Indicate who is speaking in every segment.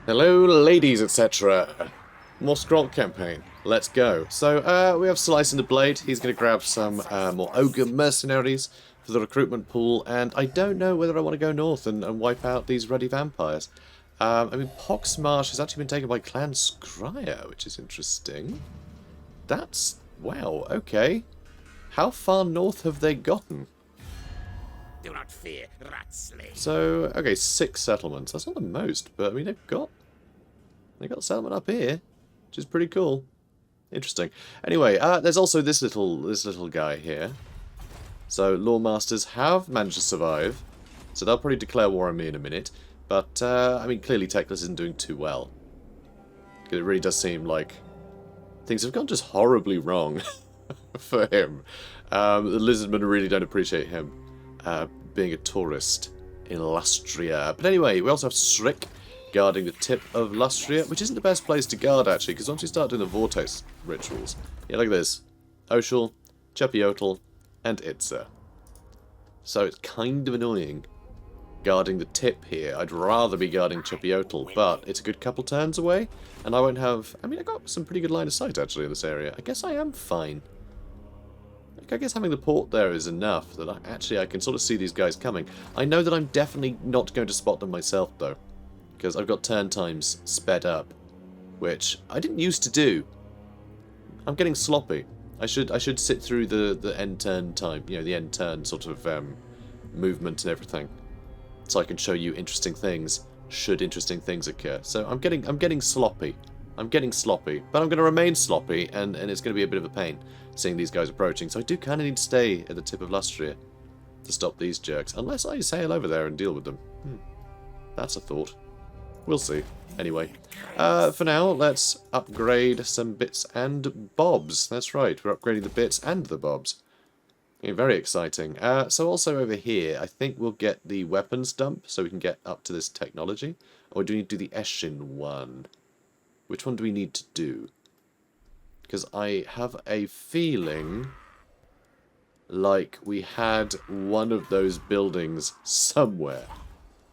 Speaker 1: Hello, ladies, etc. More Skrolk Campaign. Let's go. So, we have Slice in the Blade. He's going to grab some more Ogre mercenaries for the recruitment pool, and I don't know whether I want to go north and wipe out these ruddy vampires. I mean, Poxmarsh has actually been taken by Clan Scryer, which is interesting. That's... wow, okay. How far north have they gotten?
Speaker 2: Do not fear, Ratsley.
Speaker 1: So, okay, 6 settlements. That's not the most, but I mean, they've got a settlement up here, which is pretty cool. Interesting. Anyway, there's also this little guy here. So, Law Masters have managed to survive, so they'll probably declare war on me in a minute. But, I mean, clearly Teclis isn't doing too well. It really does seem like things have gone just horribly wrong for him. The Lizardmen really don't appreciate him being a tourist in Lustria. But anyway, we also have Srick guarding the tip of Lustria, which isn't the best place to guard, actually, because once you start doing the Vortex rituals, yeah, look at this. Oshel, Oxyotl, and Itza. So it's kind of annoying guarding the tip here. I'd rather be guarding Oxyotl, but it's a good couple turns away, and I won't have... I mean, I got some pretty good line of sight, actually, in this area. I guess I am fine. I guess having the port there is enough that I can sort of see these guys coming. I know that I'm definitely not going to spot them myself, though, because I've got turn times sped up, which I didn't used to do. I'm getting sloppy. I should sit through the end turn time, you know, the end turn sort of movement and everything, so I can show you interesting things should interesting things occur. So I'm getting sloppy. I'm getting sloppy, but I'm going to remain sloppy, and it's going to be a bit of a pain seeing these guys approaching. So I do kind of need to stay at the tip of Lustria to stop these jerks, unless I sail over there and deal with them. That's a thought. We'll see. Anyway, for now, let's upgrade some bits and bobs. That's right, we're upgrading the bits and the bobs. Yeah, very exciting. So also over here, I think we'll get the weapons dump, so we can get up to this technology. Or do we need to do the Eshin one? Which one do we need to do? Because I have a feeling like we had one of those buildings somewhere.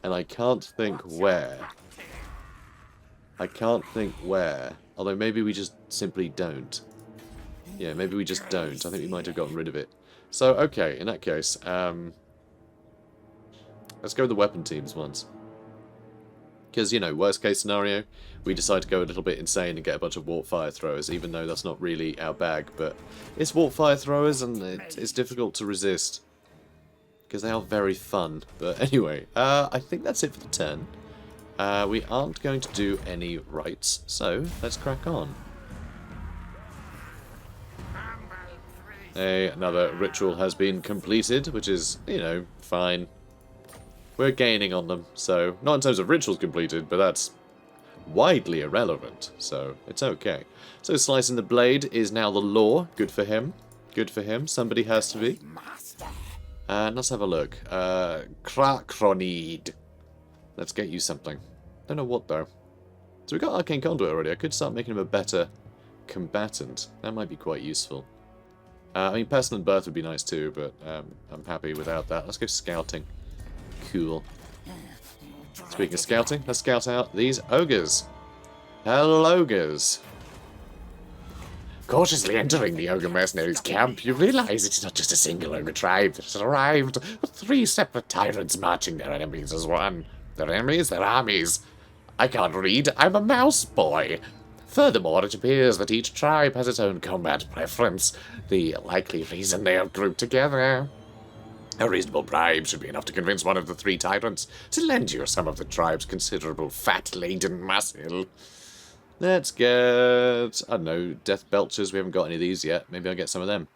Speaker 1: And I can't think where. I can't think where. Although maybe we just simply don't. Yeah, maybe we just don't. I think we might have gotten rid of it. So, okay, in that case, let's go with the weapon teams once. Because, you know, worst case scenario, we decide to go a little bit insane and get a bunch of warp fire throwers, even though that's not really our bag. But it's warp fire throwers, and it's difficult to resist. Because they are very fun. But anyway, I think that's it for the turn. We aren't going to do any rites, so let's crack on. Another ritual has been completed, which is, you know, fine. We're gaining on them, so not in terms of rituals completed, but that's widely irrelevant, so it's okay. So Slice in the Blade is now the law. Good for him. Good for him. Somebody has to be. Let's have a look. Krakronid. Let's get you something. Don't know what, though. So we got Arcane Conduit already. I could start making him a better combatant. That might be quite useful. I mean, Pestilens Birth would be nice too, but I'm happy without that. Let's go scouting. Cool. Speaking of scouting, let's scout out these ogres. Hello, ogres.
Speaker 2: Cautiously entering the Ogre mercenaries' camp, you realize it's not just a single Ogre tribe that has arrived, but 3 separate tyrants marching their enemies as one. Their enemies, their armies. I can't read, I'm a mouse boy. Furthermore, it appears that each tribe has its own combat preference, the likely reason they are grouped together. A reasonable bribe should be enough to convince one of the 3 tyrants to lend you some of the tribe's considerable fat-laden muscle.
Speaker 1: Let's get, I don't know, Death Belchers. We haven't got any of these yet. Maybe I'll get some of them.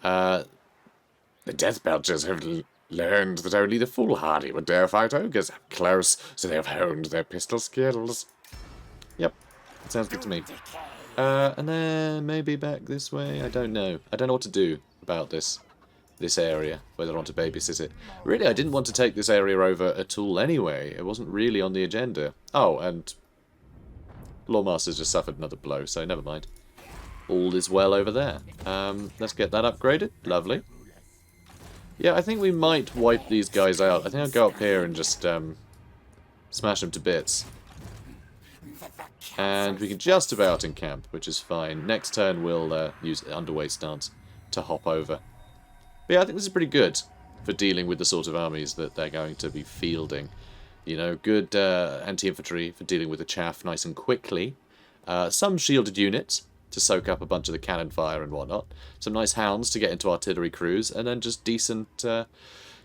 Speaker 2: The Death Belchers have learned that only the foolhardy would dare fight ogres up close, so they have honed their pistol skills.
Speaker 1: Yep, that sounds good to me. And then maybe back this way. I don't know. I don't know what to do about this area, whether I want to babysit it. Really, I didn't want to take this area over at all anyway. It wasn't really on the agenda. Oh, and Lawmaster's just suffered another blow, so never mind. All is well over there. Let's get that upgraded. Lovely. Yeah, I think we might wipe these guys out. I think I'll go up here and just smash them to bits. And we can just about encamp, which is fine. Next turn we'll use underway stance to hop over. But yeah, I think this is pretty good for dealing with the sort of armies that they're going to be fielding. You know, good anti-infantry for dealing with the chaff nice and quickly. Some shielded units to soak up a bunch of the cannon fire and whatnot. Some nice hounds to get into artillery crews. And then just decent,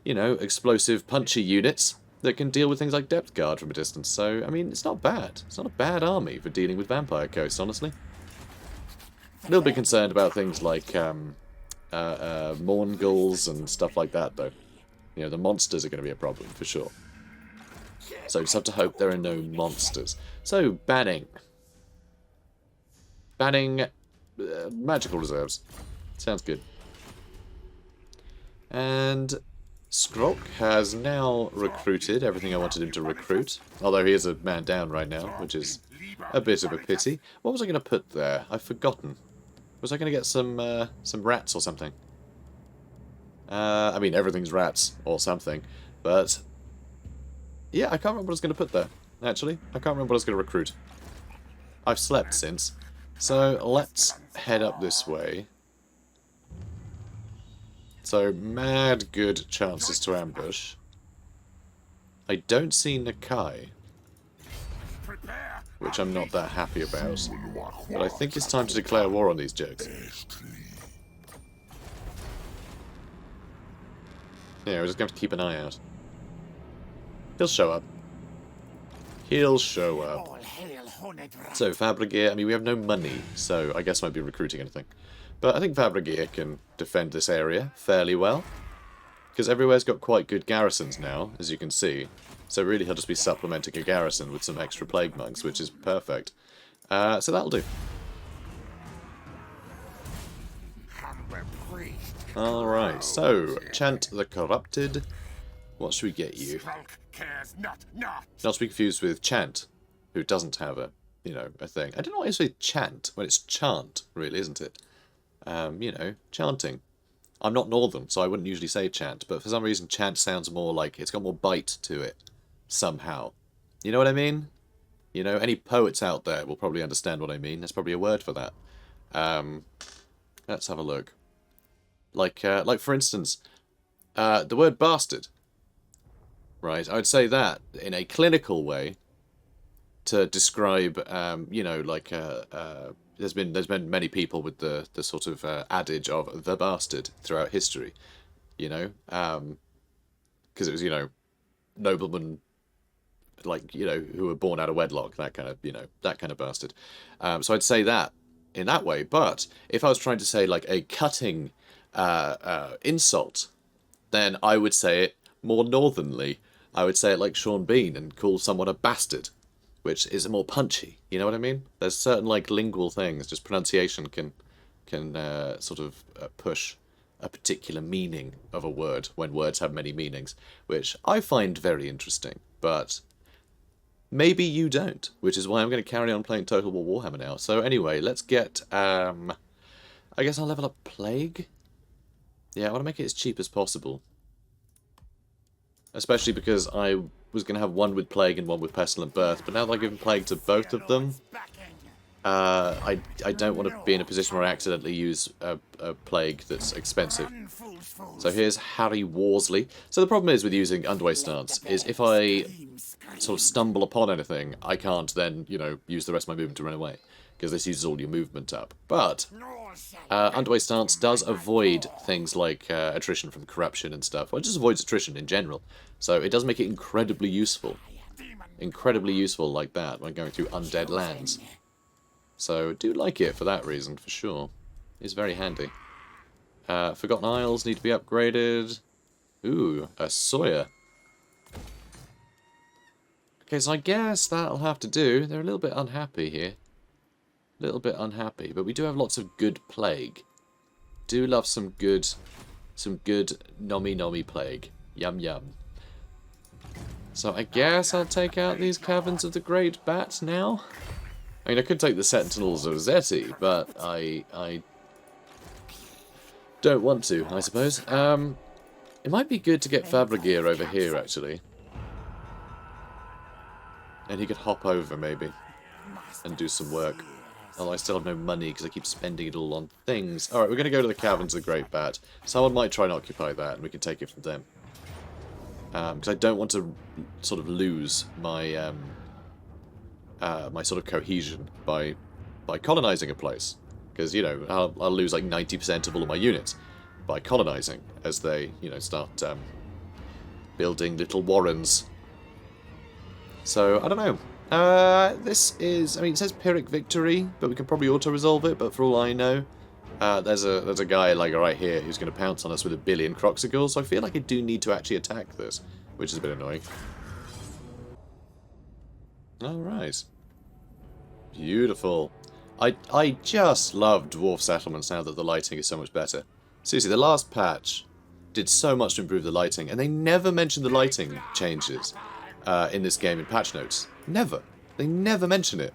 Speaker 1: you know, explosive, punchy units that can deal with things like depth guard from a distance. So, I mean, it's not bad. It's not a bad army for dealing with vampire coasts, honestly. A little bit concerned about things like Morngulls and stuff like that, though. You know, the monsters are going to be a problem, for sure. So just have to hope there are no monsters. So, banning. Banning magical reserves. Sounds good. And Skrolk has now recruited everything I wanted him to recruit. Although he is a man down right now, which is a bit of a pity. What was I going to put there? I've forgotten. Was I going to get some rats or something? I mean, everything's rats or something. But yeah, I can't remember what I was going to put there, actually. I can't remember what I was going to recruit. I've slept since. So let's head up this way. So, mad good chances to ambush. I don't see Nakai, which I'm not that happy about. But I think it's time to declare war on these jerks. Yeah, we're just going to have to keep an eye out. He'll show up. He'll show up. So, Fabrigir, I mean, we have no money, so I guess I won't be recruiting anything. But I think Fabrigir can defend this area fairly well. Because everywhere's got quite good garrisons now, as you can see. So really he'll just be supplementing a garrison with some extra Plaguemonks, which is perfect. So that'll do. Alright, so, Chant the Corrupted. What should we get you? Not to be confused with Chant, who doesn't have a, you know, a thing. I don't know why you say chant when it's chant, really, isn't it? You know, chanting. I'm not northern, so I wouldn't usually say chant, but for some reason chant sounds more like it's got more bite to it, somehow. You know what I mean? You know, any poets out there will probably understand what I mean. There's probably a word for that. Let's have a look. Like for instance, the word bastard. Right, I would say that in a clinical way to describe, you know, like there's been many people with the sort of adage of the bastard throughout history, you know, because it was, you know, noblemen, like, you know, who were born out of wedlock, that kind of, you know, that kind of bastard. So I'd say that in that way. But if I was trying to say like a cutting insult, then I would say it more northernly. I would say it like Sean Bean and call someone a bastard, which is more punchy. You know what I mean? There's certain like lingual things, just pronunciation can sort of push a particular meaning of a word when words have many meanings, which I find very interesting. But maybe you don't, which is why I'm going to carry on playing Total War Warhammer now. So anyway, let's get I guess I'll level up Plague. Yeah, I want to make it as cheap as possible. Especially because I was going to have one with Plague and one with Pestilent Birth, but now that I've given Plague to both of them, I don't want to be in a position where I accidentally use a Plague that's expensive. So here's Harry Worsley. So the problem is with using Underway Stance is if I sort of stumble upon anything, I can't then, you know, use the rest of my movement to run away, because this uses all your movement up. But Underway Stance does avoid things like attrition from corruption and stuff. Well, it just avoids attrition in general. So it does make it incredibly useful. Incredibly useful like that when going through undead lands. So I do like it for that reason, for sure. It's very handy. Forgotten Isles need to be upgraded. Ooh, a Sawyer. Okay, so I guess that'll have to do. They're a little bit unhappy here. A little bit unhappy, but we do have lots of good Plague. Do love some good nommy Plague. Yum yum. So I guess I'll take out these Caverns of the Great Bat now. I mean, I could take the Sentinels of Zeti, but I don't want to, I suppose. It might be good to get Fabrigir over here, actually. And he could hop over, maybe. and do some work. Although I still have no money because I keep spending it all on things. Alright, we're going to go to the caverns of the Great Bat. Someone might try and occupy that, and we can take it from them. Because I don't want to sort of lose my my sort of cohesion by colonizing a place. Because, you know, I'll lose like 90% of all of my units by colonizing as they, you know, start building little warrens. So, I don't know. This is, I mean, it says Pyrrhic Victory, but we can probably auto-resolve it, but for all I know, there's a guy, like, right here who's going to pounce on us with 1 billion Croxigals, so I feel like I do need to actually attack this, which is a bit annoying. Alright. Beautiful. I just love dwarf settlements now that the lighting is so much better. Seriously, the last patch did so much to improve the lighting, and they never mentioned the lighting changes in this game in patch notes. Never. They never mention it.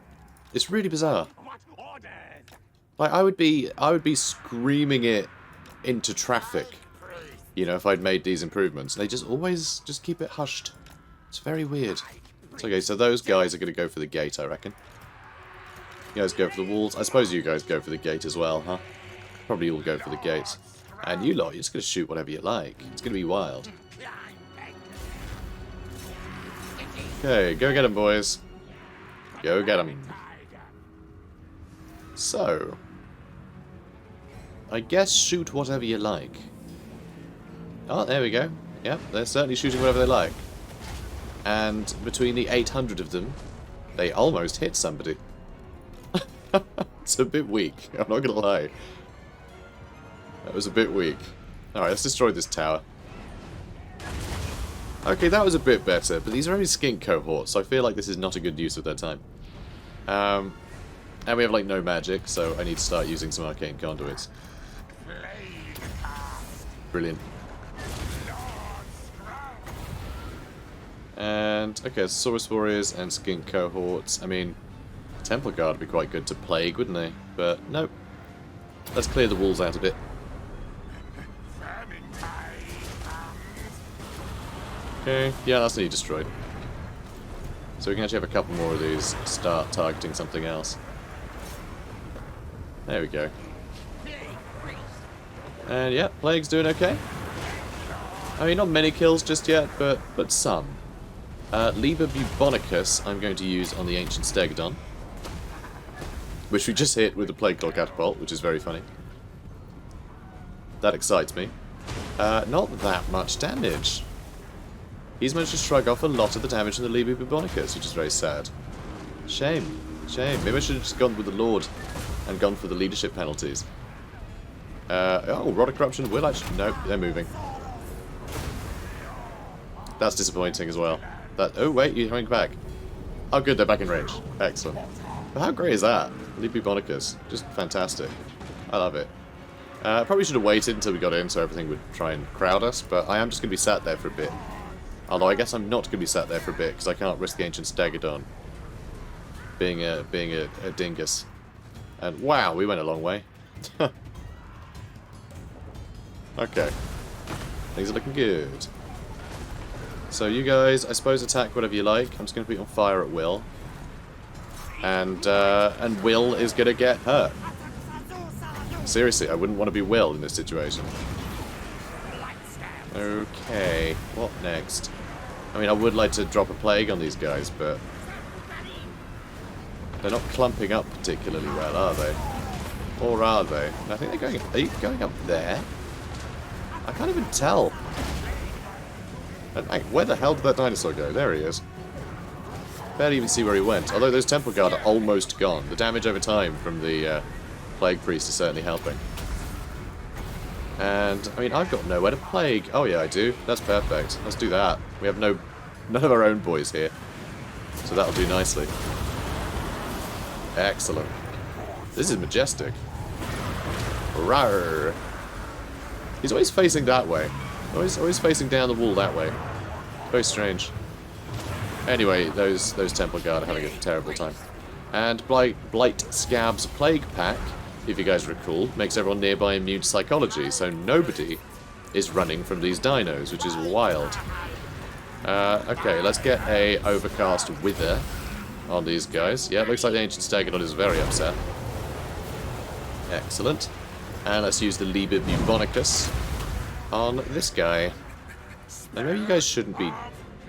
Speaker 1: It's really bizarre. Like, I would be screaming it into traffic, you know, if I'd made these improvements. They just always just keep it hushed. It's very weird. It's okay, so those guys are going to go for the gate, I reckon. You guys go for the walls. I suppose you guys go for the gate as well, huh? Probably all go for the gates. And you lot, you're just going to shoot whatever you like. It's going to be wild. Okay, go get them, boys. Go get them. So, I guess shoot whatever you like. Oh, there we go. Yep, they're certainly shooting whatever they like. And between the 800 of them, they almost hit somebody. It's a bit weak, I'm not gonna lie. That was a bit weak. Alright, let's destroy this tower. Okay, that was a bit better, but these are only skink cohorts, so I feel like this is not a good use of their time. And we have, like, no magic, so I need to start using some arcane conduits. Brilliant. And, okay, Saurus Warriors and skink cohorts. I mean, Temple Guard would be quite good to plague, wouldn't they? But, nope. Let's clear the walls out a bit. Okay, yeah, that's nearly destroyed. So we can actually have a couple more of these start targeting something else. There we go. And yeah, Plague's doing okay. I mean, not many kills just yet, but some. Liber Bubonicus I'm going to use on the Ancient Stegodon, which we just hit with the Plagueclaw Catapult, which is very funny. That excites me. Not that much damage. He's managed to shrug off a lot of the damage from the Liber Bubonicus, which is very sad. Shame. Shame. Maybe I should have just gone with the Lord and gone for the leadership penalties. Oh, Rod of Corruption will actually... Nope, they're moving. That's disappointing as well. Oh, wait, you're coming back. Oh, good, they're back in range. Excellent. But how great is that? Liber Bubonicus. Just fantastic. I love it. Probably should have waited until we got in so everything would try and crowd us, but I am just going to be sat there for a bit. Although I guess I'm not going to be sat there for a bit, because I can't risk the Ancient Stegodon being a dingus. And wow, we went a long way. Okay. Things are looking good. So you guys, I suppose, attack whatever you like. I'm just going to put you on fire at will. And Will is going to get hurt. Seriously, I wouldn't want to be Will in this situation. Okay, what next? I mean, I would like to drop a plague on these guys, but they're not clumping up particularly well, are they? Or are they? I think they're going... Are you going up there? I can't even tell. And, where the hell did that dinosaur go? There he is. Barely even see where he went. Although those Temple Guard are almost gone. The damage over time from the Plague Priest is certainly helping. And, I mean, I've got nowhere to plague. Oh, yeah, I do. That's perfect. Let's do that. We have none of our own boys here. So that'll do nicely. Excellent. This is majestic. Rawr. He's always facing that way. Always facing down the wall that way. Very strange. Anyway, those Temple Guard are having a terrible time. And Blight Scab's Plague Pack, if you guys recall, makes everyone nearby immune to psychology, so nobody is running from these dinos, which is wild. Okay, let's get a Overcast Wither on these guys. Yeah, it looks like the Ancient Stegodon is very upset. Excellent. And let's use the Liber Bubonicus on this guy. I know you guys shouldn't be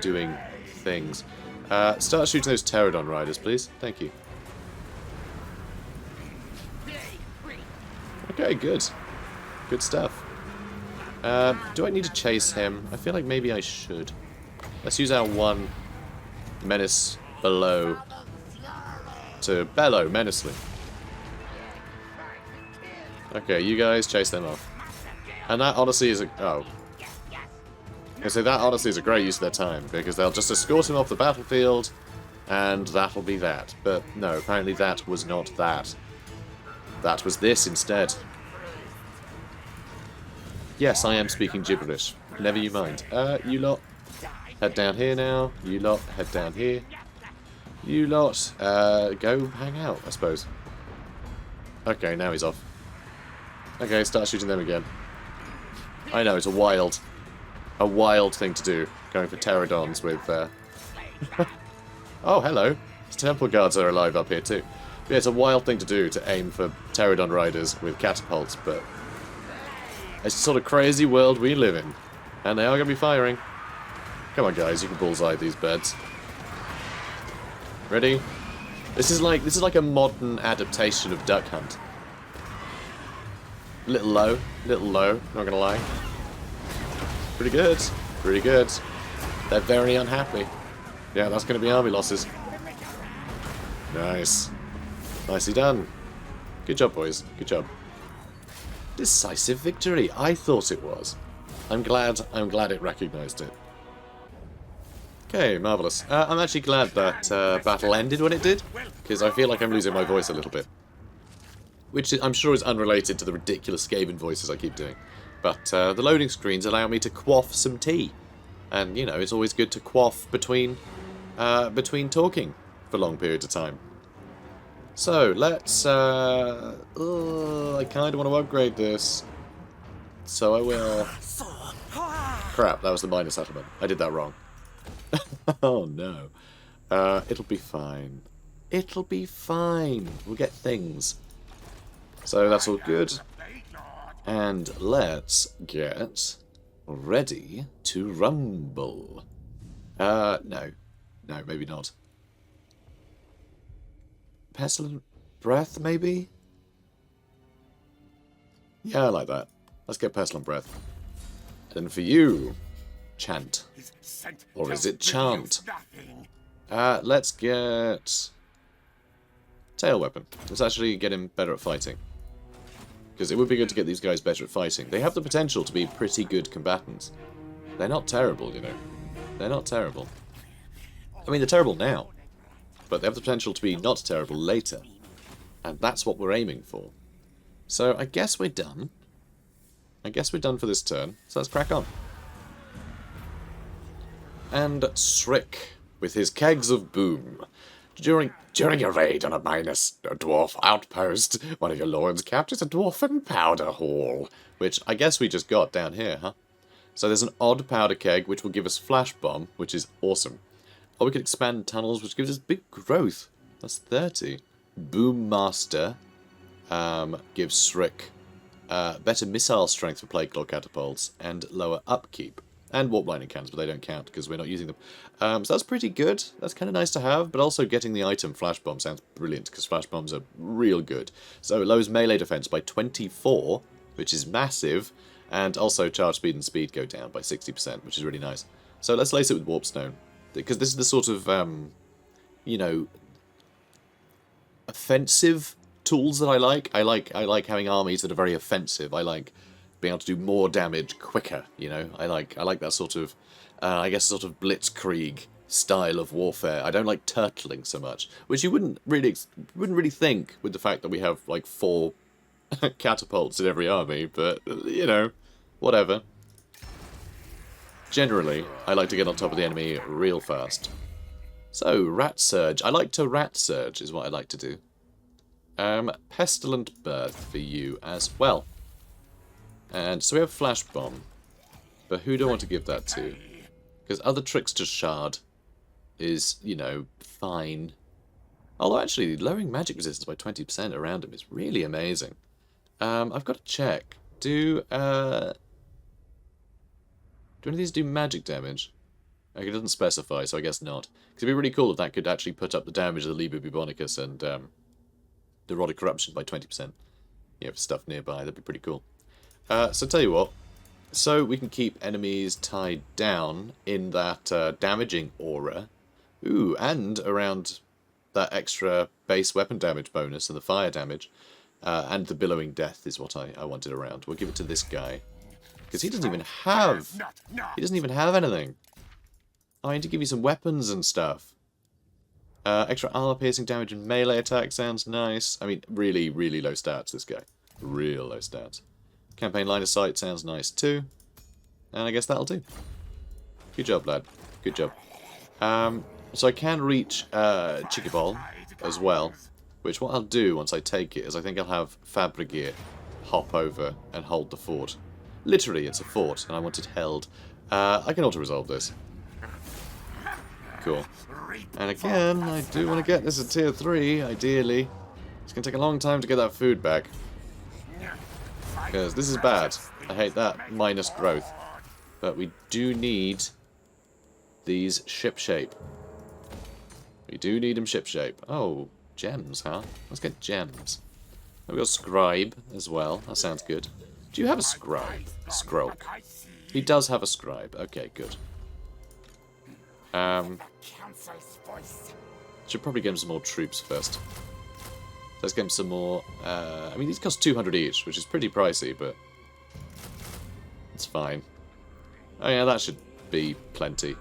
Speaker 1: doing things. Start shooting those Pterodon riders, please. Thank you. Okay, good. Good stuff. Do I need to chase him? I feel like maybe I should. Let's use our one menace below to bellow menacingly. Okay, you guys chase them off. And that honestly is a... oh. So that honestly is a great use of their time, because they'll just escort him off the battlefield, and that'll be that. But no, apparently that was not that. That was this instead. Yes, I am speaking gibberish. Never you mind. You lot, head down here now. You lot, head down here. You lot, go hang out, I suppose. Okay, now he's off. Okay, start shooting them again. I know, it's a wild thing to do, going for pterodons with, oh, hello. Temple guards are alive up here too. But yeah, it's a wild thing to do, to aim for pterodon riders with catapults, but it's the sort of crazy world we live in. And they are going to be firing. Come on, guys, you can bullseye these birds. Ready? This is like a modern adaptation of Duck Hunt. Little low, not gonna lie. Pretty good, pretty good. They're very unhappy. Yeah, that's gonna be army losses. Nice. Nicely done. Good job, boys. Good job. Decisive victory. I thought it was. I'm glad it recognised it. Okay, marvellous. I'm actually glad that battle ended when it did, because I feel like I'm losing my voice a little bit. Which I'm sure is unrelated to the ridiculous Skaven voices I keep doing. But the loading screens allow me to quaff some tea. And, you know, it's always good to quaff between talking for long periods of time. So, let's... I kind of want to upgrade this. So I will... Crap, that was the minor settlement. I did that wrong. Oh, no. It'll be fine. It'll be fine. We'll get things. So that's all good. And let's get ready to rumble. No. No, maybe not. Pestilent Breath, maybe? Yeah, I like that. Let's get Pestilent Breath. And for you, Chant. Or is it Chant? Let's get... Tail Weapon. Let's actually get him better at fighting. Because it would be good to get these guys better at fighting. They have the potential to be pretty good combatants. They're not terrible, you know. They're not terrible. I mean, they're terrible now. But they have the potential to be not terrible later. And that's what we're aiming for. So I guess we're done. I guess we're done for this turn. So let's crack on. And Skrolk, with his kegs of boom. During a raid on a dwarf outpost, one of your lords captures a dwarfen powder haul. Which I guess we just got down here, huh? So there's an odd powder keg, which will give us flash bomb, which is awesome. Or we can expand tunnels, which gives us big growth. That's 30. Boom Master gives Skrolk better missile strength for Plagueclaw Catapults and lower upkeep. And warp lightning cannons, but they don't count because we're not using them. So that's pretty good. That's kind of nice to have, but also getting the item Flash Bomb sounds brilliant because Flash Bombs are real good. So it lowers melee defense by 24, which is massive, and also charge speed and speed go down by 60%, which is really nice. So let's lace it with Warpstone, because this is the sort of, you know, offensive tools that I like. I like having armies that are very offensive. I like being able to do more damage quicker, you know. I like that sort of, I guess, sort of blitzkrieg style of warfare. I don't like turtling so much, which you wouldn't really think with the fact that we have like 4 catapults in every army, but you know, whatever. Generally, I like to get on top of the enemy real fast. So, Rat Surge. I like to Rat Surge is what I like to do. Pestilent Birth for you as well. And so we have Flash Bomb, but who do I want to give that to? Because other Trickster Shard is, you know, fine. Although actually, lowering magic resistance by 20% around him is really amazing. I've got to check. Do any of these do magic damage? It doesn't specify, so I guess not. Because it'd be really cool if that could actually put up the damage of the Liber Bubonicus and the Rod of Corruption by 20%. For stuff nearby, that'd be pretty cool. So tell you what, so we can keep enemies tied down in that damaging aura. Ooh, and around that extra base weapon damage bonus and the fire damage. And the billowing death is what I wanted around. We'll give it to this guy. Because he doesn't even have... He doesn't even have anything. I need to give you some weapons and stuff. Extra armor piercing damage and melee attack sounds nice. I mean, really, really low stats, this guy. Real low stats. Campaign line of sight sounds nice too. And I guess that'll do. Good job, lad. Good job. So I can reach Chickaball as well. Which what I'll do once I take it is I think I'll have Fabrigir hop over and hold the fort. Literally, it's a fort, and I want it held. I can auto-resolve this. Cool. And again, I do want to get this at tier 3, ideally. It's going to take a long time to get that food back. Because this is bad. I hate that minus growth. But we do need these ship-shape. We do need them ship-shape. Oh, gems, huh? Let's get gems. We've got Scribe as well. That sounds good. Do you have a Scribe? Skrolk. He does have a Scribe. Okay, good. Should probably get him some more troops first. Let's get him some more... I mean, these cost 200 each, which is pretty pricey, but... it's fine. Oh yeah, that should be plenty.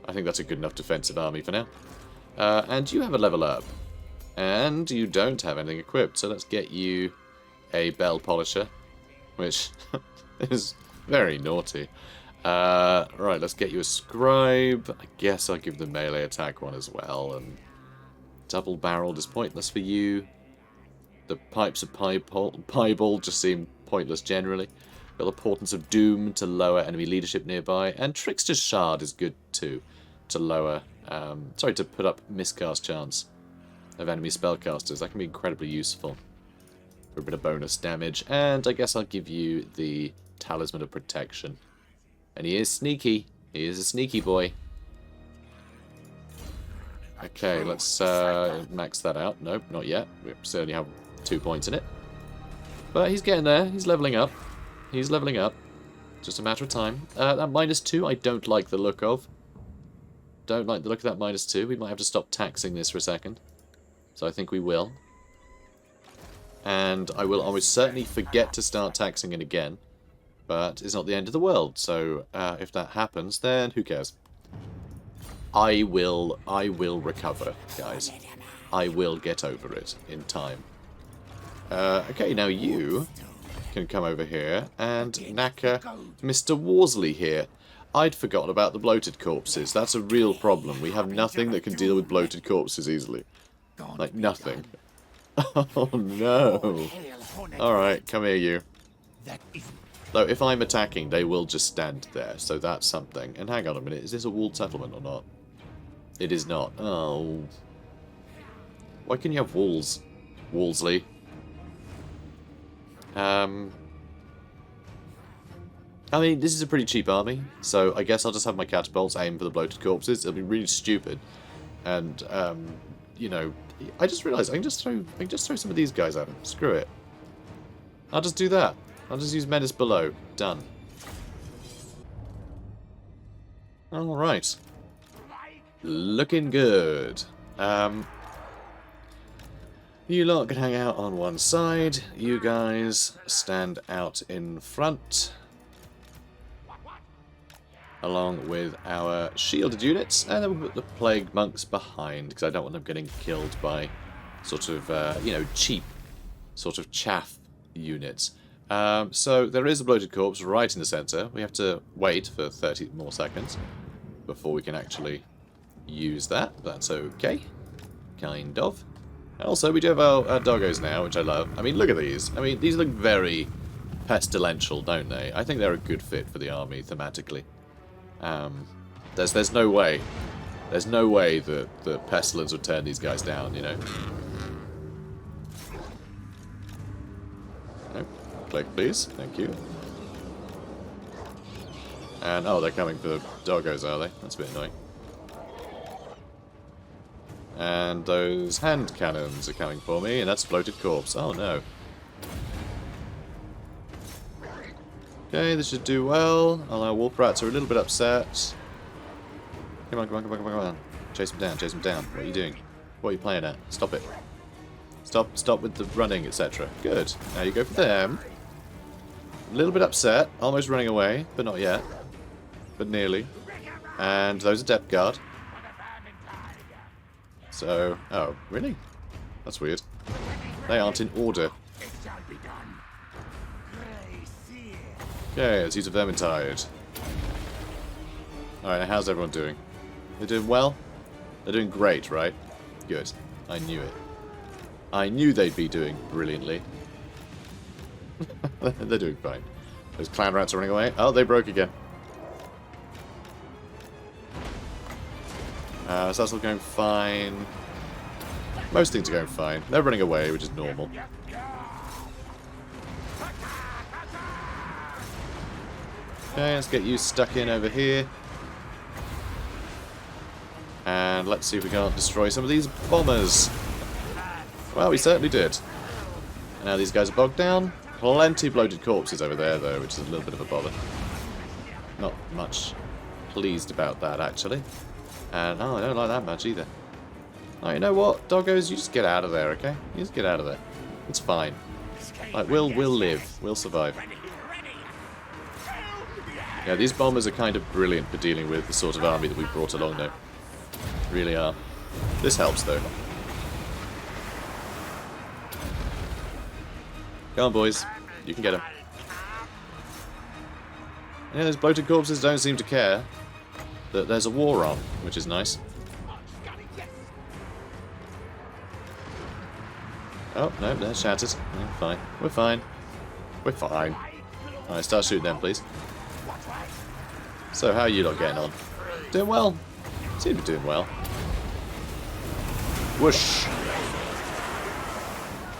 Speaker 1: I think that's a good enough defensive army for now. And you have a level up. And you don't have anything equipped, so let's get you a Bell Polisher, which is very naughty. Right, let's get you a Scribe. I guess I'll give the melee attack one as well, and double-barreled is pointless for you. The Pipes of Piebald just seem pointless generally. Got the Portents of Doom to lower enemy leadership nearby, and Trickster's Shard is good too, to lower, to put up miscast chance of enemy spellcasters. That can be incredibly useful for a bit of bonus damage. And I guess I'll give you the Talisman of Protection. And he is sneaky. He is a sneaky boy. Okay, let's max that out. Nope, not yet. We certainly have 2 points in it. But he's getting there. He's leveling up. He's leveling up. Just a matter of time. That -2 I don't like the look of. Don't like the look of that -2. We might have to stop taxing this for a second. So I think we will. And I will almost certainly forget to start taxing it again. But it's not the end of the world, so if that happens, then who cares? I will recover, guys. I will get over it in time. Okay, now you can come over here and knacker Mr. Worsley here. I'd forgotten about the bloated corpses. That's a real problem. We have nothing that can deal with bloated corpses easily. Like, nothing. Oh, no. Alright, come here, you. Though, if I'm attacking, they will just stand there, so that's something. And hang on a minute, is this a walled settlement or not? It is not. Oh. Why can you have walls, Wolseley? I mean, this is a pretty cheap army, so I guess I'll just have my catapults aim for the bloated corpses. It'll be really stupid. And, you know, I just realised I can just throw some of these guys at him. Screw it. I'll just do that. I'll just use Menace Below. Done. Alright. Looking good. You lot can hang out on one side. You guys stand out in front. Along with our shielded units. And then we'll put the Plague Monks behind, because I don't want them getting killed by sort of, you know, cheap sort of chaff units. So there is a bloated corpse right in the centre. We have to wait for 30 more seconds before we can actually use that. That's okay. Kind of. And also, we do have our doggos now, which I love. I mean, look at these. I mean, these look very pestilential, don't they? I think they're a good fit for the army, thematically. There's no way There's no way that Pestilens would turn these guys down, you know. No. Click, please. Thank you. And, oh, they're coming for doggos, are they? That's a bit annoying. And those hand cannons are coming for me, and that's floated corpse. Oh, no. Okay, this should do well. Our wolf rats are a little bit upset. Come on, come on, come on, come on, come on. Chase them down, chase them down. What are you doing? What are you playing at? Stop it. Stop with the running, etc. Good. Now you go for them. A little bit upset. Almost running away, but not yet. But nearly. And those are depth guard. So, oh, really? That's weird. They aren't in order. Okay, let's use a Vermintide. Alright, now how's everyone doing? They're doing well? They're doing great, right? Good. I knew it. I knew they'd be doing brilliantly. They're doing fine. Those clan rats are running away. Oh, they broke again. So that's all going fine. Most things are going fine. They're running away, which is normal. Okay, let's get you stuck in over here. And let's see if we can't destroy some of these bombers. Well, we certainly did. And now these guys are bogged down. Plenty bloated corpses over there, though, which is a little bit of a bother. Not much pleased about that, actually. And, oh, I don't like that much either. Oh, you know what, doggos? You just get out of there, okay? You just get out of there. It's fine. Like, we'll live. We'll survive. Yeah, these bombers are kind of brilliant for dealing with the sort of army that we brought along, though. Really are. This helps, though. Come on, boys. You can get them. Yeah, those bloated corpses don't seem to care that there's a war on, which is nice. Oh, no, they're shattered. Yeah, fine. We're fine. We're fine. Alright, start shooting them, please. So, how are you lot getting on? Doing well? Seem to be doing well. Whoosh!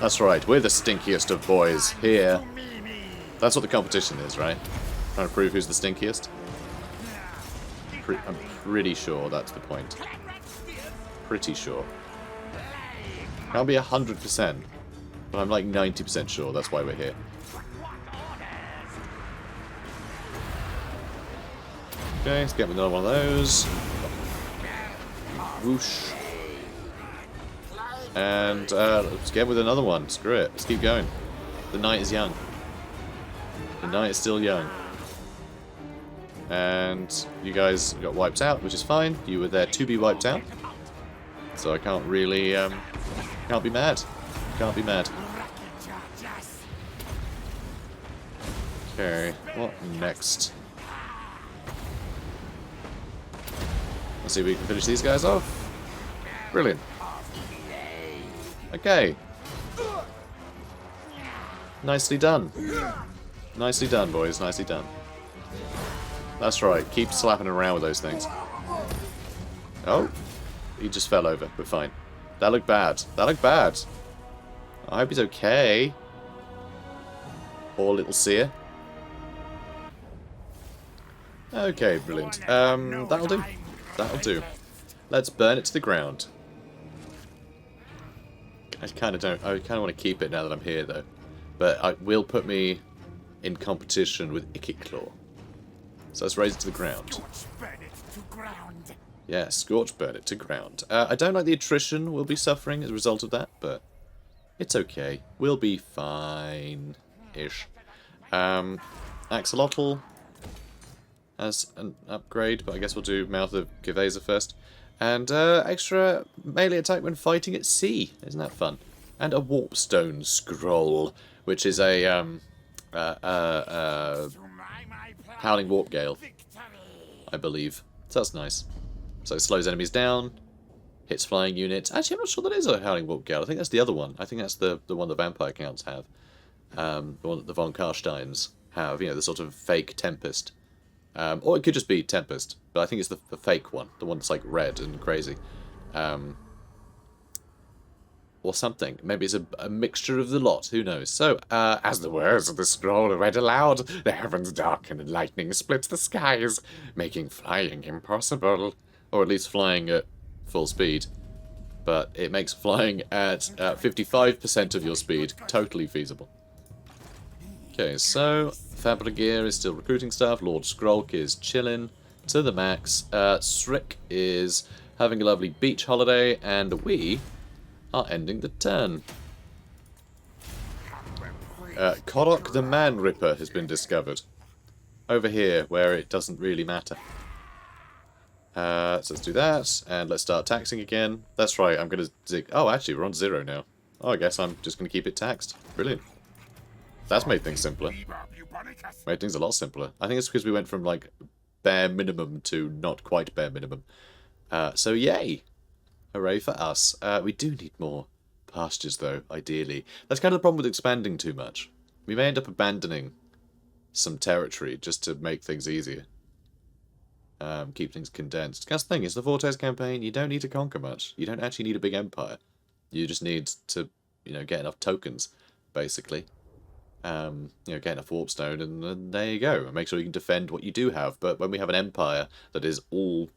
Speaker 1: That's right, we're the stinkiest of boys here. That's what the competition is, right? Trying to prove who's the stinkiest? I'm pretty sure that's the point. Pretty sure. Can't be 100%, but I'm like 90% sure that's why we're here. Okay, let's get another one of those. Whoosh. And let's get with another one. Screw it. Let's keep going. The night is young. The night is still young. And you guys got wiped out, which is fine. You were there to be wiped out. So I can't really, can't be mad. Can't be mad. Okay, what next? Let's see if we can finish these guys off. Brilliant. Okay. Nicely done. Nicely done, boys. Nicely done. That's right. Keep slapping around with those things. Oh. He just fell over. We're fine. That looked bad. That looked bad. I hope he's okay. Poor little seer. Okay, brilliant. That'll do. That'll do. Let's burn it to the ground. I kind of want to keep it now that I'm here, though. But it will put me in competition with Claw. So let's raise it to the ground. Yeah, scorch burn it to ground. I don't like the attrition we'll be suffering as a result of that, but it's okay. We'll be fine-ish. Axolotl as an upgrade, but I guess we'll do Mouth of Geveza first. And extra melee attack when fighting at sea. Isn't that fun? And a Warpstone Scroll, which is a Howling Warp Gale, I believe. So that's nice. So it slows enemies down, hits flying units. Actually, I'm not sure that is a Howling Warp Gale. I think that's the other one. I think that's the one the Vampire Counts have. The one that the Von Karsteins have. You know, the sort of fake Tempest Or it could just be Tempest, but I think it's the fake one, the one that's like red and crazy. Or something. Maybe it's a mixture of the lot, who knows. So,
Speaker 2: As the words of the scroll are read aloud, the heavens darken and lightning splits the skies, making flying impossible.
Speaker 1: or at least flying at full speed. But it makes flying at 55% of your speed totally feasible. Okay, so Fabrigir is still recruiting staff. Lord Skrolk is chilling to the max. Srick is having a lovely beach holiday, and we are ending the turn. Korok the Man Ripper has been discovered. Over here, where it doesn't really matter. So let's do that, and let's start taxing again. That's right, I'm going to zig... Oh, actually, we're on 0 now. Oh, I guess I'm just going to keep it taxed. Brilliant. That's made things simpler. Made things a lot simpler. I think it's because we went from, like, bare minimum to not quite bare minimum. So, yay! Hooray for us. We do need more pastures, though, ideally. That's kind of the problem with expanding too much. We may end up abandoning some territory just to make things easier. Keep things condensed. That's the thing, it's the Fortes campaign, you don't need to conquer much. You don't actually need a big empire. You just need to, you know, get enough tokens, basically. You know, get enough warpstone, and then there you go. And make sure you can defend what you do have. But when we have an empire that is all,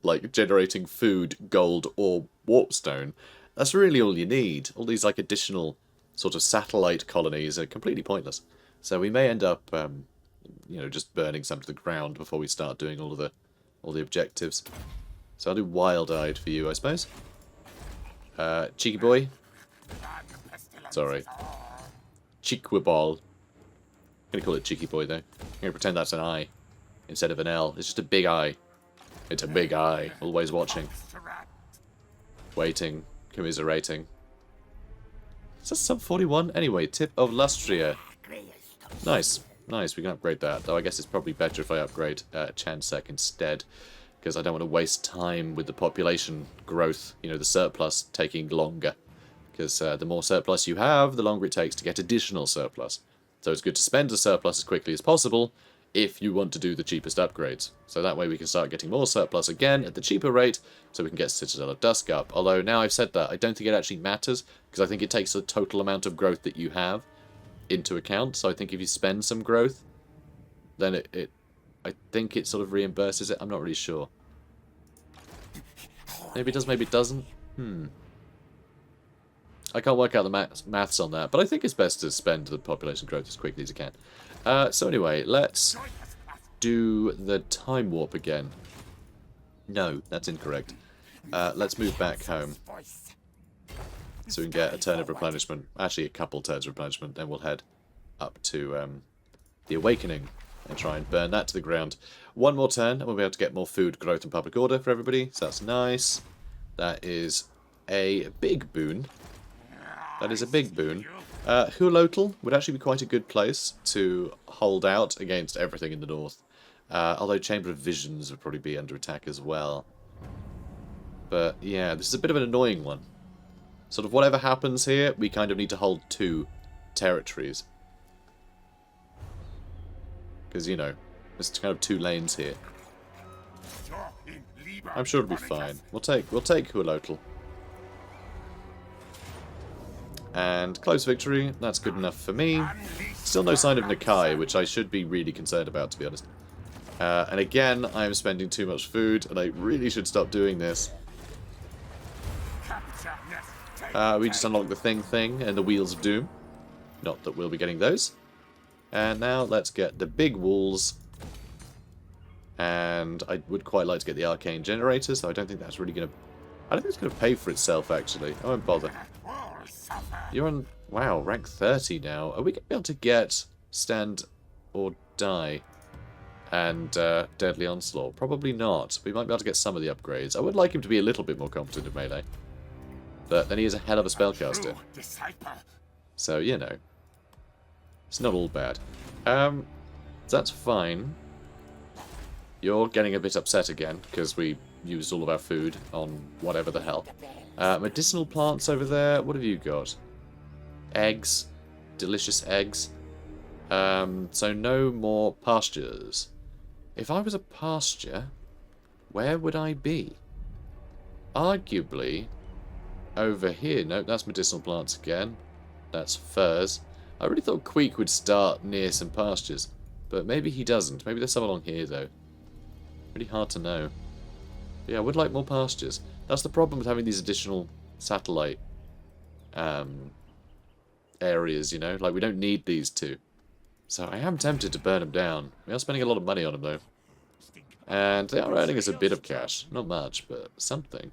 Speaker 1: like, generating food, gold, or warpstone, that's really all you need. All these, like, additional sort of satellite colonies are completely pointless. So we may end up, you know, just burning some to the ground before we start doing all the objectives. So I'll do Wild-Eyed for you, I suppose. Cheeky boy. Sorry. Cheekwiball. I'm going to call it Cheeky boy, though. I'm going to pretend that's an I instead of an L. It's just a big eye. It's a big eye. Always watching. Waiting. Commiserating. Is that sub 41? Anyway, Tip of Lustria. Nice. Nice, we can upgrade that. Though I guess it's probably better if I upgrade Chansec instead. Because I don't want to waste time with the population growth. You know, the surplus taking longer. Because the more surplus you have, the longer it takes to get additional surplus. So it's good to spend the surplus as quickly as possible if you want to do the cheapest upgrades. So that way we can start getting more surplus again at the cheaper rate, so we can get Citadel of Dusk up. Although, now I've said that, I don't think it actually matters, because I think it takes the total amount of growth that you have into account. So I think if you spend some growth, then I think it sort of reimburses it. I'm not really sure. Maybe it does, maybe it doesn't. I can't work out the maths on that, but I think it's best to spend the population growth as quickly as you can. So anyway, let's do the time warp again. No, that's incorrect. Let's move back home. So we can get a turn of replenishment. Actually, a couple turns of replenishment. Then we'll head up to the Awakening and try and burn that to the ground. One more turn, and we'll be able to get more food, growth, and public order for everybody. So that's nice. That is a big boon. That is a big boon. Oxyotl would actually be quite a good place to hold out against everything in the north. Although Chamber of Visions would probably be under attack as well. But yeah, this is a bit of an annoying one. Sort of whatever happens here, we kind of need to hold 2 territories. Because, you know, there's kind of 2 lanes here. I'm sure it'll be fine. We'll take Oxyotl. And close victory, that's good enough for me. Still no sign of Nakai, which I should be really concerned about, to be honest. And again, I am spending too much food, and I really should stop doing this. We just unlocked the thing and the Wheels of Doom. Not that we'll be getting those. And now let's get the big walls. And I would quite like to get the Arcane Generator, so I don't think that's really going to... I don't think it's going to pay for itself, actually. I won't bother. You're on, wow, rank 30 now. Are we going to be able to get Stand or Die and Deadly Onslaught? Probably not. We might be able to get some of the upgrades. I would like him to be a little bit more competent at melee. But then he is a hell of a spellcaster. So, you know. It's not all bad. That's fine. You're getting a bit upset again, because we used all of our food on whatever the hell. Medicinal plants over there. What have you got? Eggs. Delicious eggs. So no more pastures. If I was a pasture, where would I be? Arguably, over here. Nope, that's medicinal plants again. That's furs. I really thought Queek would start near some pastures, but maybe he doesn't. Maybe there's some along here, though. Pretty hard to know. But yeah, I would like more pastures. That's the problem with having these additional satellite areas, you know? Like, we don't need these two. So I am tempted to burn them down. We are spending a lot of money on them, though. And they are earning us a bit of cash. Not much, but something.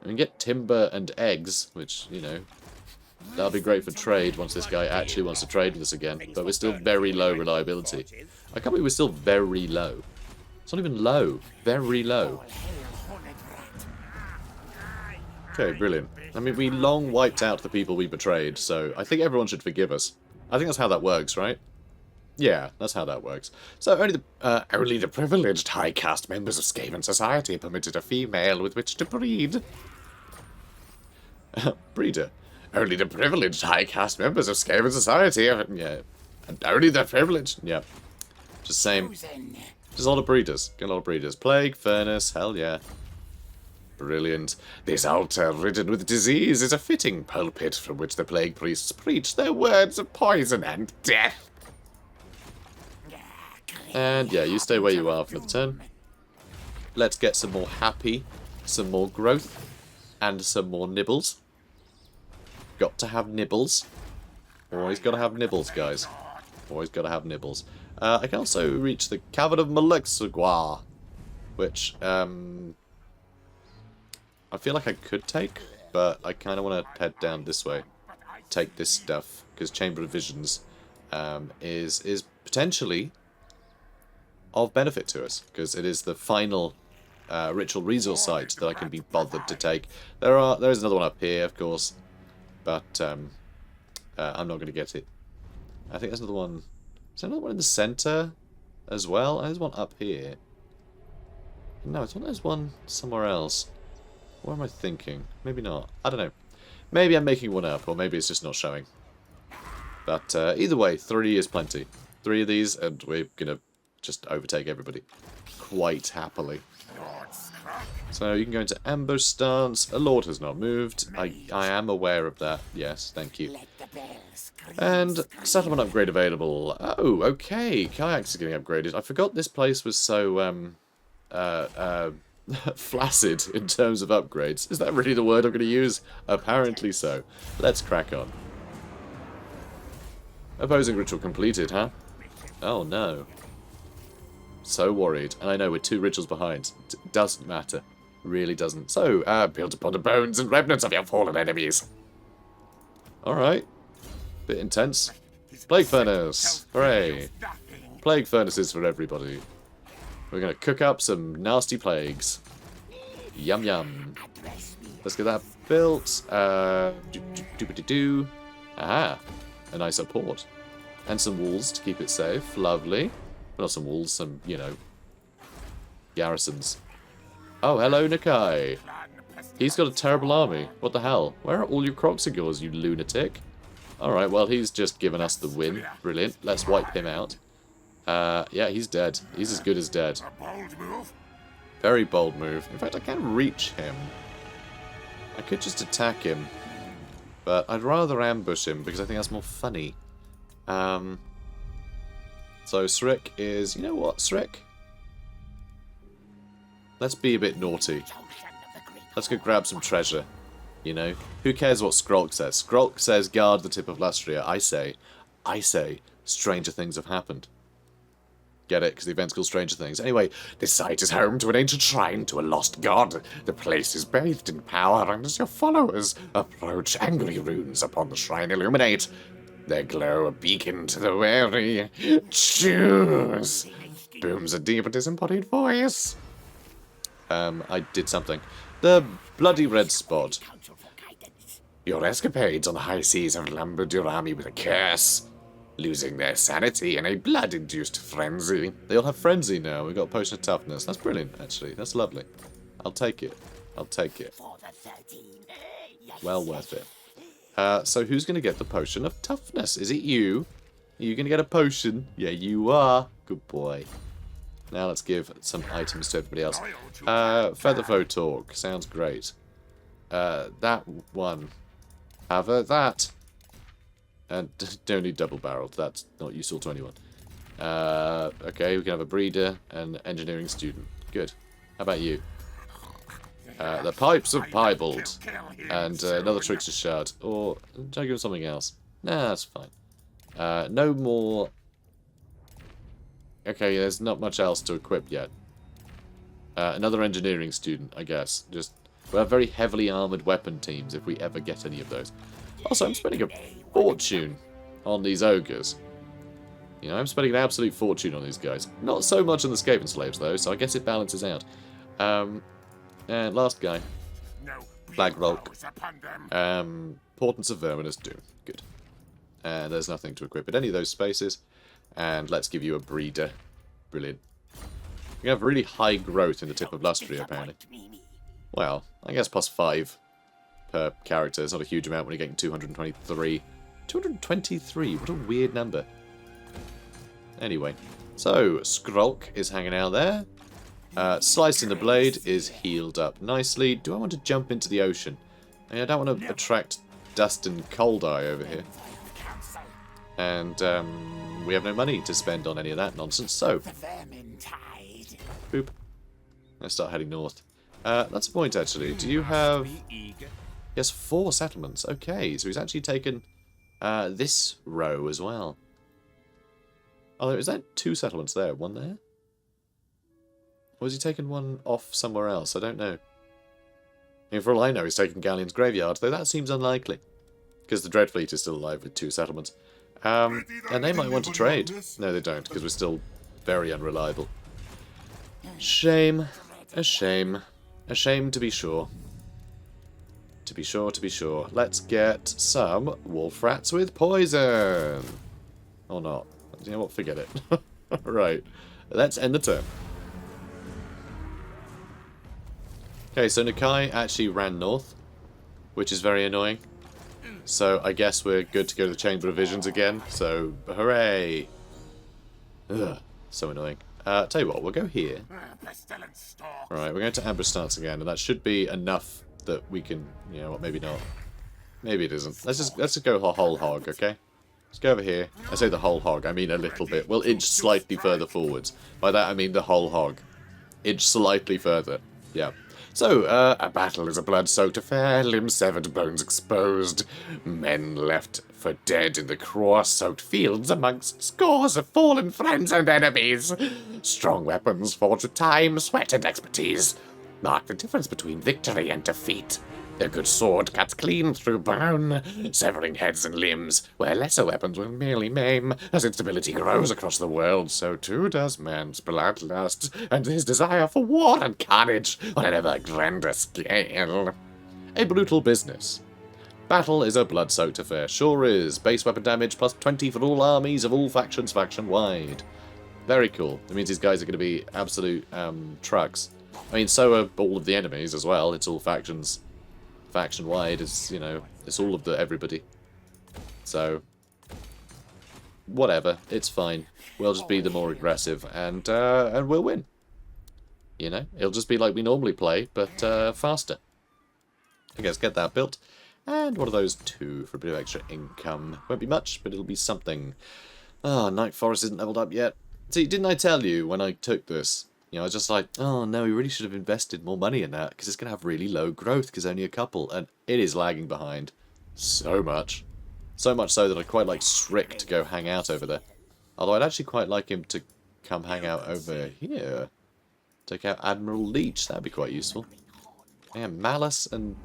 Speaker 1: We can get timber and eggs, which, you know, that'll be great for trade once this guy actually wants to trade with us again. But we're still very low reliability. I can't believe we're still very low. It's not even low. Very low. Okay, brilliant. I mean, we long wiped out the people we betrayed, so I think everyone should forgive us. I think that's how that works, right? Yeah, that's how that works. So
Speaker 2: Only the privileged high caste members of Skaven society are permitted a female with which to breed.
Speaker 1: Breeder.
Speaker 2: Only the privileged high caste members of Skaven society are...
Speaker 1: Yeah.
Speaker 2: And only the privileged...
Speaker 1: Yeah. Just same. Just a lot of breeders. Get a lot of breeders. Plague, furnace, hell yeah. Brilliant.
Speaker 2: This altar, ridden with disease, is a fitting pulpit from which the plague priests preach their words of poison and death.
Speaker 1: And yeah, you stay where you are for the turn. Let's get some more happy, some more growth, and some more nibbles. Got to have nibbles. Always got to have nibbles, guys. Always got to have nibbles. I can also reach the Cavern of Malexugua, which I feel like I could take, but I kind of want to head down this way. Take this stuff, because Chamber of Visions is potentially of benefit to us, because it is the final ritual resource site that I can be bothered to take. There is another one up here, of course, but I'm not going to get it. I think there's another one. Is there another one in the center as well? There's one up here. No, I thought there's one somewhere else. What am I thinking? Maybe not. I don't know. Maybe I'm making one up, or maybe it's just not showing. But either way, 3 is plenty. 3 of these, and we're going to just overtake everybody. Quite happily. So you can go into ambush stance. A lord has not moved. I am aware of that. Yes, thank you. And settlement upgrade available. Oh, okay. Kayaks are getting upgraded. I forgot this place was so flaccid in terms of upgrades. Is that really the word I'm going to use? Apparently so. Let's crack on. Opposing ritual completed, huh? Oh no. So worried. And I know we're 2 rituals behind. Doesn't matter. Really doesn't. So,
Speaker 2: Built upon the bones and remnants of your fallen enemies.
Speaker 1: alright. Bit intense. Plague Furnace! Hooray! Plague Furnaces for everybody. We're going to cook up some nasty plagues. Yum yum. Let's get that built. Do-do-do-do. Aha! A nice support. And some walls to keep it safe. Lovely. Well, not some walls, some, you know, garrisons. Oh, hello, Nakai. He's got a terrible army. What the hell? Where are all your crocs of yours, you lunatic? Alright, well, he's just given us the win. Brilliant. Let's wipe him out. Yeah, he's dead. He's as good as dead. Very bold move. In fact, I can reach him. I could just attack him. But I'd rather ambush him, because I think that's more funny. So, Skrolk is... You know what, Skrolk? Let's be a bit naughty. Let's go grab some treasure. You know? Who cares what Skrolk says? Skrolk says, guard the tip of Lastria. I say, stranger things have happened. Get it? Because the event's called Stranger Things. Anyway,
Speaker 2: This site is home to an ancient shrine to a lost god. The place is bathed in power, and as your followers approach, angry runes upon the shrine illuminate. Their glow a beacon to the weary. Choose! Booms a deep and disembodied voice.
Speaker 1: I did something. The bloody red spot.
Speaker 2: Your escapades on the high seas have lumbered your army with a curse, losing their sanity in a blood-induced frenzy.
Speaker 1: They all have frenzy now. We've got a potion of toughness. That's brilliant, actually. That's lovely. I'll take it. I'll take it. Well worth it. So who's going to get the potion of toughness? Is it you? Are you going to get a potion? Yeah, you are. Good boy. Now let's give some items to everybody else. Featherfoe Talk. Sounds great. That one. Have that. And don't need double-barreled. That's not useful to anyone. Okay, we can have a breeder and engineering student. Good. How about you? The Pipes of Piebald. And another Trickster Shard. Or, should I give him something else? Nah, that's fine. No more... Okay, there's not much else to equip yet. Another engineering student, I guess. Just, we'll have very heavily armoured weapon teams if we ever get any of those. Also, I'm spending a fortune on these ogres. You know, I'm spending an absolute fortune on these guys. Not so much on the Skaven slaves, though, so I guess it balances out. And last guy. Plaguemonks. Portents of Verminous Doom. Good. And there's nothing to equip at any of those spaces. And let's give you a breeder. Brilliant. You have really high growth in the tip of Lustria, apparently. Well, I guess +5 per character is not a huge amount when you're getting 223. 223? What a weird number. Anyway, so Skrolk is hanging out there. Slice in the Blade is healed up nicely. Do I want to jump into the ocean? I don't want to attract dust and cold eye over here. And we have no money to spend on any of that nonsense, so... Boop. Let's start heading north. That's a point, actually. Do you have... Yes, 4 settlements. Okay, so he's actually taken this row as well. Oh, is that 2 settlements there? 1 there? Or has he taken one off somewhere else? I don't know. I mean, for all I know, he's taken Galleon's Graveyard, though that seems unlikely. Because the Dreadfleet is still alive with 2 settlements. And they might want to trade. No, they don't, because we're still very unreliable. Shame. A shame. A shame to be sure. To be sure, to be sure. Let's get some wolf rats with poison. Or not. You know what? Forget it. Right. Let's end the turn. Okay, so Nakai actually ran north, which is very annoying. So I guess we're good to go to the Chamber of Visions again. So, hooray! Ugh, so annoying. Tell you what, we'll go here. Alright, we're going to Ambush Stance again, and that should be enough that we can, you know what, maybe not. Maybe it isn't. Let's just go whole hog, okay? Let's go over here. I say the whole hog, I mean a little bit. We'll inch slightly further forwards. By that I mean the whole hog. Inch slightly further. Yeah. So, a battle is a blood-soaked affair, limbs severed, bones exposed, men left for dead in the cross-soaked fields amongst scores of fallen friends and enemies. Strong weapons forged with time, sweat, and expertise mark the difference between victory and defeat. A good sword cuts clean through bone, severing heads and limbs, where lesser weapons will merely maim. As instability grows across the world, so too does man's bloodlust and his desire for war and carnage on an ever grander scale. A brutal business. Battle is a blood-soaked affair. Sure is. Base weapon damage plus 20 for all armies of all factions faction-wide. Very cool. That means these guys are going to be absolute trucks. I mean, so are all of the enemies as well. It's all factions. Faction-wide is, you know, it's all of the everybody. So, whatever, it's fine. We'll just be the more aggressive, and we'll win. You know, it'll just be like we normally play, but faster. I guess get that built. And one of those 2 for a bit of extra income. Won't be much, but it'll be something. Ah, Night Forest isn't leveled up yet. See, didn't I tell you when I took this? You know, I was just like, oh no, we really should have invested more money in that, because it's going to have really low growth, because only a couple, and it is lagging behind so much. So much so that I'd quite like Srick to go hang out over there. Although I'd actually quite like him to come hang out over here. Take out Admiral Leech, that'd be quite useful. Yeah, Malice and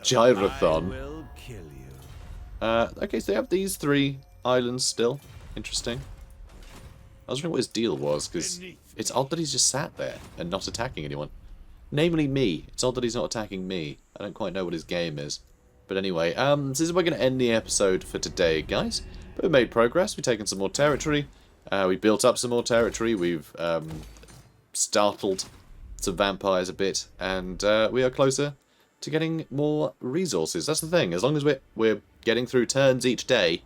Speaker 1: Gyrathon. Okay, so they have these 3 islands still. Interesting. I was wondering what his deal was, because it's odd that he's just sat there and not attacking anyone. Namely me. It's odd that he's not attacking me. I don't quite know what his game is. But anyway, this is where we're going to end the episode for today, guys. But we made progress. We've taken some more territory. We built up some more territory. We've startled some vampires a bit. And we are closer to getting more resources. That's the thing. As long as we're getting through turns each day,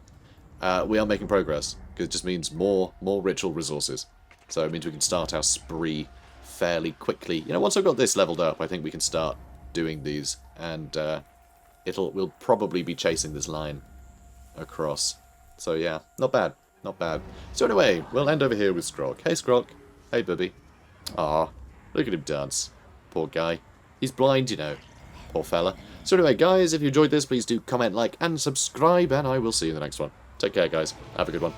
Speaker 1: we are making progress. Because it just means more ritual resources. So it means we can start our spree fairly quickly. You know, once I've got this leveled up, I think we can start doing these. And we'll probably be chasing this line across. So yeah, not bad. Not bad. So anyway, we'll end over here with Skrolk. Hey Skrolk. Hey Bibby. Ah, look at him dance. Poor guy. He's blind, you know. Poor fella. So anyway, guys, if you enjoyed this, please do comment, like, and subscribe, and I will see you in the next one. Take care, guys. Have a good one.